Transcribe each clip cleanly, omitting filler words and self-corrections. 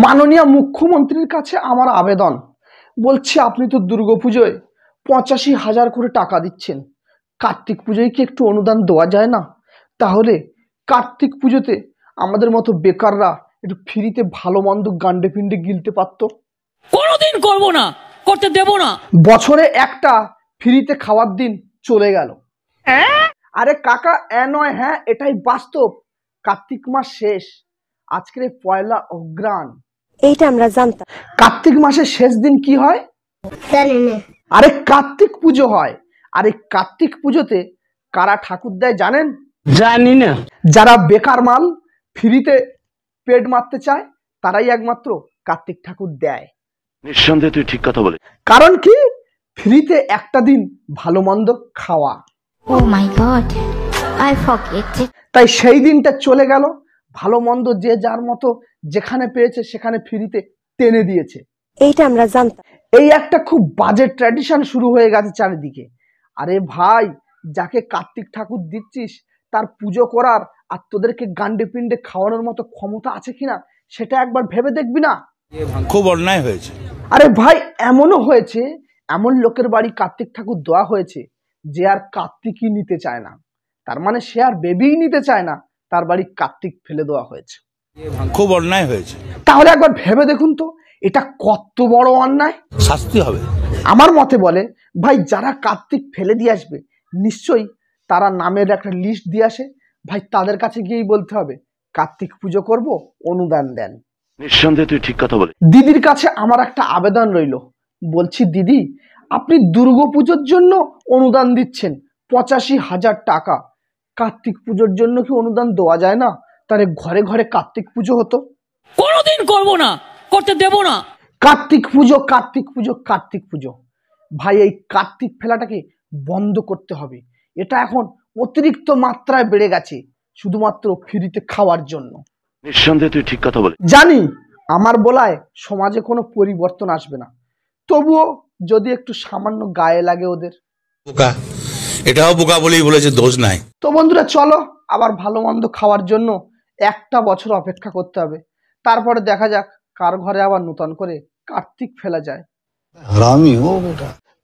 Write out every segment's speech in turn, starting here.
মাননীয় মুখ্যমন্ত্রীর কাছে আমার আবেদন, বলছি আপনি তো দুর্গাপুজোয় 85,000 করে টাকা দিচ্ছেন, কার্তিক পুজোয় কি একটু অনুদান দেওয়া যায় না? তাহলে কার্তিক পুজোতে আমাদের মতো বেকাররা একটু ফ্রিতে ভালো মন্দ গান্ডে পিন্ডে গিলতে পারতো। কোনোদিন করব না, করতে দেব না। বছরে একটা ফ্রিতে খাওয়ার দিন চলে গেল। আরে কাকা, নয়, হ্যাঁ এটাই বাস্তব। কার্তিক মাস শেষ, আজকের পয়লা অগ্রাণ, এইটা আমরা জানতাম। কার্তিক মাসের শেষ দিন কি হয় জানি না। আরে কার্তিক পুজো হয়। আর এই কার্তিক পুজোতে কারা ঠাকুর দেয় জানেন? জানি না। যারা বেকার মাল ফ্রিতে পেট মারতে চায় তারাই একমাত্র কার্তিক ঠাকুর দেয়। নিঃসন্দেহে তুই ঠিক কথা বলে। কারণ কি, ফ্রিতে একটা দিন ভালো মন্দ খাওয়া। Oh my God, I forget it. তাই সেই দিনটা চলে গেল, ভালো মন্দ যে যার মতো যেখানে পেয়েছে সেখানে ফ্রিতে টেনে দিয়েছে। এইটা আমরা জানতাম। এই একটা খুব বাজে ট্র্যাডিশন শুরু হয়ে গেছে চারিদিকে। আরে ভাই, যাকে কার্তিক ঠাকুর দিচ্ছিস তার পুজো করার আর তোদেরকে গান্ডে পিন্ডে খাওয়ানোর মতো ক্ষমতা আছে কিনা সেটা একবার ভেবে দেখবি না? খুব অন্যায় হয়েছে। আরে ভাই, এমনও হয়েছে, এমন লোকের বাড়ি কার্তিক ঠাকুর দেওয়া হয়েছে যে আর কার্তিকই নিতে চায় না, তার মানে সে আর বেবিই নিতে চায় না, তার বাড়ি কার্তিক ফেলে দেওয়া হয়েছে। খুব অন্যায় হয়েছে। তাহলে একবার ভেবে দেখুন তো, এটা কত বড় অন্যায়। শাস্তি হবে। আমার মতে বলে ভাই, যারা কার্তিক ফেলে দিয়ে আসবে নিশ্চয়ই তারা নামের একটা লিস্ট দিয়ে আসে, ভাই তাদের কাছে গিয়েই বলতে হবে কার্তিক পুজো করব, অনুদান দেন। নিঃসন্দেহে তুই ঠিক কথা বলে। দিদির কাছে আমার একটা আবেদন রইল, বলছি দিদি, আপনি দুর্গাপুজোর জন্য অনুদান দিচ্ছেন 85,000 টাকা, কার্তিক পুজোর জন্য কি অনুদান দেওয়া যায় না? তাহলে ঘরে ঘরে কার্তিক পুজো হতো। কোনোদিন করব না, করতে দেব না। কার্তিক পুজো, কার্তিক পুজো, কার্তিক পুজো, ভাই এই কার্তিক ফেলাটাকে বন্ধ করতে হবে। এটা এখন অতিরিক্ত মাত্রায় বেড়ে গেছে শুধুমাত্র ফ্রিতে খাওয়ার জন্য। নিঃসন্দেহে তুই ঠিক কথা বলে। জানি আমার বলায় সমাজে কোনো পরিবর্তন আসবে না, তবুও যদি একটু সামান্য গায়ে লাগে ওদের। বোকা, এটাও বোকা বলেই বলেছে, দোষ নাই। তো বন্ধুরা চলো, আবার ভালো মন্দ খাওয়ার জন্য একটা বছর অপেক্ষা করতে হবে, তারপরে দেখা যাক কার ঘরে আবার নতুন করে কার্তিক ফেলা যায়।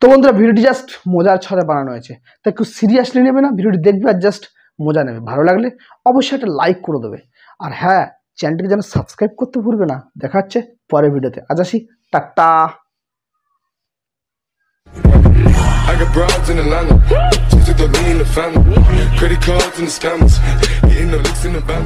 তো বন্ধুরা, ভিডিওটি জাস্ট মজার ছলে বানানো হয়েছে, তাই একটু সিরিয়াসলি নেবে না, ভিডিওটি দেখবে আর জাস্ট মজা নেবে। ভালো লাগলে অবশ্যই একটা লাইক করে দেবে, আর হ্যাঁ, চ্যানেলটিকে যেন সাবস্ক্রাইব করতে ভুলবে না। দেখা হচ্ছে পরের ভিডিওতে। আজ আসি, tata. I got broads in Atlanta, just took the lean in the family, credit cards and the scammers, hitting the licks in the band.